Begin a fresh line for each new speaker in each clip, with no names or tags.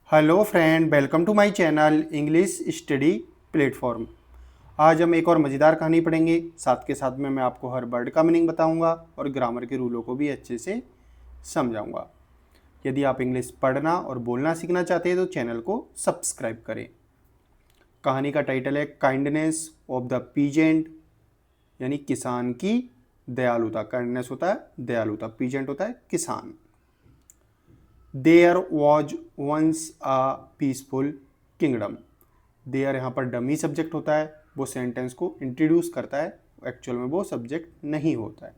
Hello friend, welcome to my channel English study platform. आज हम एक और मज़ेदार कहानी पढ़ेंगे। साथ के साथ में मैं आपको हर वर्ड का मीनिंग बताऊंगा और ग्रामर के रूलों को भी अच्छे से समझाऊंगा। यदि आप इंग्लिश पढ़ना और बोलना सीखना चाहते हैं तो चैनल को सब्सक्राइब करें। कहानी का टाइटल है काइंडनेस ऑफ द पीजेंट, यानी किसान की दयालुता। काइंडनेस होता है दयालुता, पीजेंट होता है किसान। There was once a peaceful kingdom. There यहाँ पर डमी सब्जेक्ट होता है, वो सेंटेंस को इंट्रोड्यूस करता है, एक्चुअल में वो सब्जेक्ट नहीं होता है।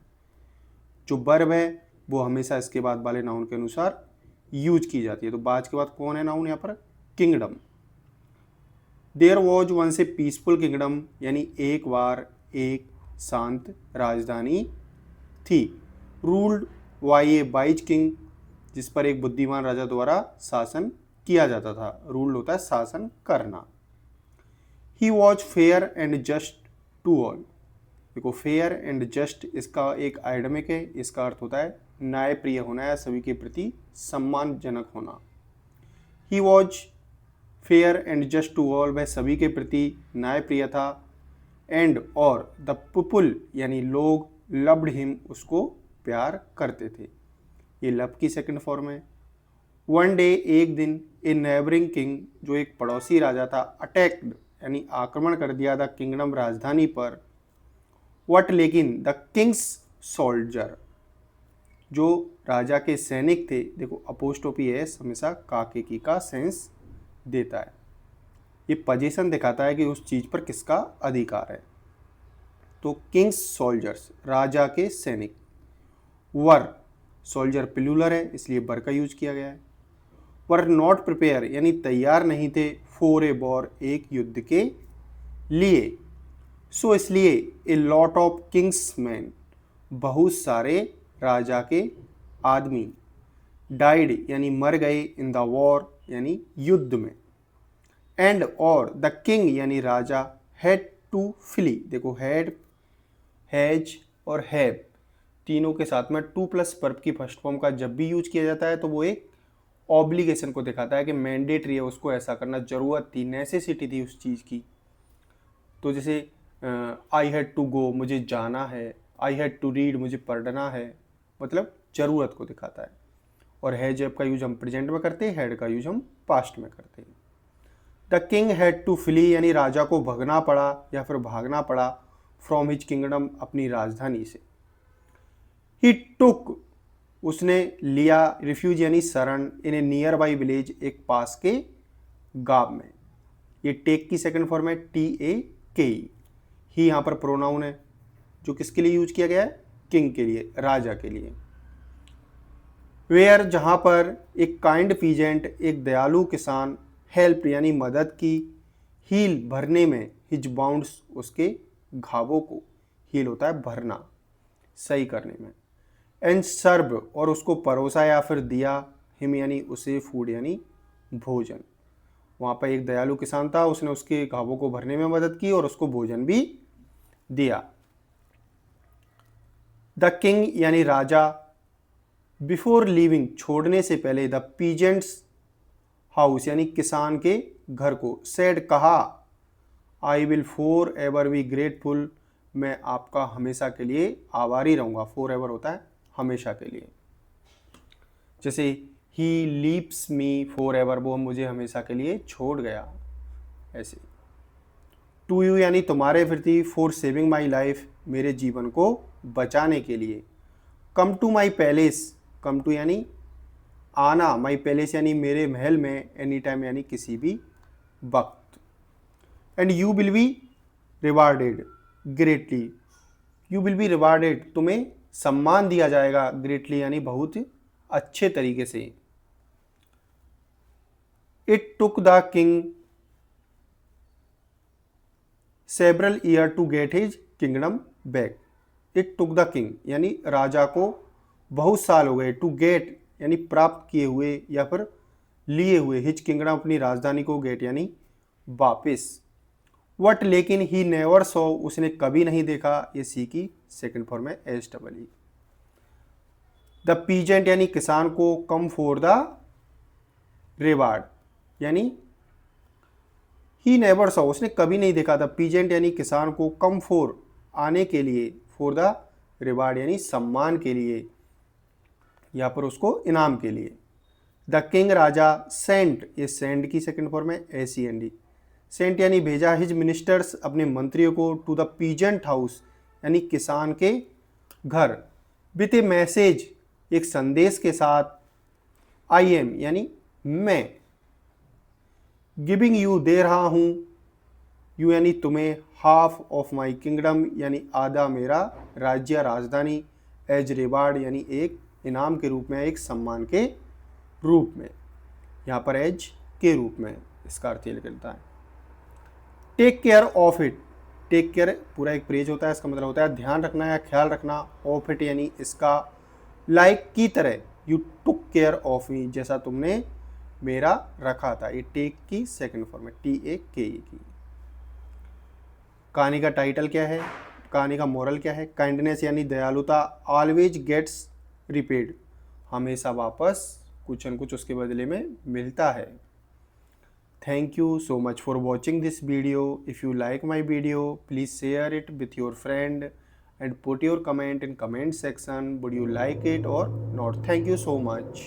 जो वर्ब है वो हमेशा इसके बाद वाले नाउन के अनुसार यूज की जाती है। तो बाज के बाद कौन है नाउन यहाँ पर? Kingdom. There was once a peaceful kingdom, यानी एक बार एक शांत राजधानी थी। Ruled by a wise king, जिस पर एक बुद्धिमान राजा द्वारा शासन किया जाता था। रूल होता है शासन करना। He was fair and just to all. देखो, फेयर एंड जस्ट इसका एक आइडमिक है। इसका अर्थ होता है न्यायप्रिय होना या सभी के प्रति सम्मानजनक होना। He was fair and just to all, वह सभी के प्रति न्यायप्रिय था। एंड और द पीपुल, यानी लोग, लव्ड हिम, उसको प्यार करते थे। ये लव की सेकंड फॉर्म है। वन डे, एक दिन, ए नेबरिंग किंग, जो एक पड़ोसी राजा था, अटैक्ड यानी आक्रमण कर दिया था किंगडम, राजधानी पर। वट, लेकिन, द किंग्स सोल्जर, जो राजा के सैनिक थे। देखो, अपोस्ट्रोफी एस हमेशा काके की का सेंस देता है। ये पोजीशन दिखाता है कि उस चीज पर किसका अधिकार है। तो किंग्स सोल्जर्स, राजा के सैनिक। वर, सोल्जर प्लूरल है इसलिए वर का यूज किया गया है। वर नॉट प्रिपेयर, यानी तैयार नहीं थे, फॉर ए वॉर, एक युद्ध के लिए। सो इसलिए a lot of Kings man, बहुत सारे राजा के आदमी। डाइड यानी मर गए, इन द वॉर यानी युद्ध में। एंड और द किंग यानी राजा, हैड टू फ्ली। देखो, हैड, हैज और हैव तीनों के साथ में टू प्लस वर्ब की फर्स्ट फॉर्म का जब भी यूज किया जाता है तो वो एक ऑब्लिगेशन को दिखाता है कि मैंडेटरी है, उसको ऐसा करना, जरूरत थी, नेसेसिटी थी उस चीज़ की। तो जैसे आई हैड टू गो, मुझे जाना है। आई हैड टू रीड, मुझे पढ़ना है। मतलब ज़रूरत को दिखाता है। और हैज का यूज हम प्रेजेंट में करते हैं, हैड का यूज हम पास्ट में करते हैं। The king had to flee, यानी राजा को भगना पड़ा या फिर भागना पड़ा, फ्रॉम हिज किंगडम, अपनी राजधानी से। ही टुक, उसने लिया, रिफ्यूज यानी शरण, इन ए नियर बाई विलेज, एक पास के गांव में। ये टेक की सेकंड फॉर्म है, TAKE। ही यहाँ पर प्रोनाउन है जो किसके लिए यूज किया गया है? किंग के लिए, राजा के लिए। वेयर, जहाँ पर, एक काइंड पीजेंट, एक दयालु किसान, हेल्प यानी मदद की, हील भरने में, हिज बाउंड्स उसके घावों को, हील होता है भरना, सही करने में। एंड सर्व, और उसको परोसा या फिर दिया, हिम यानी उसे, फूड यानी भोजन। वहाँ पर एक दयालु किसान था, उसने उसके घावों को भरने में मदद की और उसको भोजन भी दिया। द किंग यानी राजा, बिफोर लिविंग, छोड़ने से पहले, द पीजेंट्स हाउस यानी किसान के घर को, सेड कहा, I will for ever be grateful, मैं आपका हमेशा के लिए आभारी रहूँगा। फॉर एवर होता है हमेशा के लिए। जैसे he leaves me for ever, वो मुझे हमेशा के लिए छोड़ गया, ऐसे। टू यू यानी तुम्हारे प्रति, फॉर सेविंग माई लाइफ, मेरे जीवन को बचाने के लिए। Come to my palace, come to यानी आना, माई पैलेस यानी मेरे महल में, एनी टाइम यानी किसी भी वक्त। And you will be rewarded greatly, you will be rewarded, तुम्हें सम्मान दिया जाएगा, ग्रेटली यानी बहुत अच्छे तरीके से। It took the king several year to get his kingdom back. It took the king यानी राजा को बहुत साल हो गए, टू गेट यानी प्राप्त किए हुए या फिर लिए हुए, हिज किंगडम अपनी राजधानी को, गेट यानी वापिस। वट, लेकिन, ही नेवर सॉ, उसने कभी नहीं देखा, ये सी की सेकंड फॉर्म है, SEE। द पीजेंट यानी किसान को, कम फॉर द रिवार्ड, यानी ही नेवर सॉ, उसने कभी नहीं देखा था। पीजेंट यानी किसान को, कम फॉर आने के लिए, फॉर द रिवार्ड यानी सम्मान के लिए, यहाँ पर उसको इनाम के लिए। द किंग राजा, सेंट, ये सेंड की सेकंड फॉर्म है, SEND। सेंट यानी भेजा, हिज मिनिस्टर्स अपने मंत्रियों को, टू द पीजेंट हाउस यानी किसान के घर, विथ ए मैसेज एक संदेश के साथ, आई एम यानी मैं, गिविंग यू दे रहा हूँ, यू यानी तुम्हें, हाफ ऑफ माई किंगडम यानी आधा मेरा राज्य राजधानी, एज रिवार्ड यानी एक इनाम के रूप में, एक सम्मान के रूप में, यहाँ पर एज के रूप में इसका अर्थ ये निकलता है। Take care of it, take care पूरा एक प्रेज होता है, इसका मतलब होता है ध्यान रखना या ख्याल रखना, ऑफ इट यानी इसका, लाइक की तरह, you took care of me, जैसा तुमने मेरा रखा था। ये टेक की सेकंड फॉर्म है, TAKE की। कहानी का टाइटल क्या है, कहानी का मोरल क्या है, काइंडनेस यानी दयालुता, ऑलवेज गेट्स रिपेड, हमेशा वापस कुछ न कुछ उसके बदले में मिलता है। Thank you so much for watching this video. If you like my video, please share it with your friend and put your comment in comment section. Would you like it or not? Thank you so much.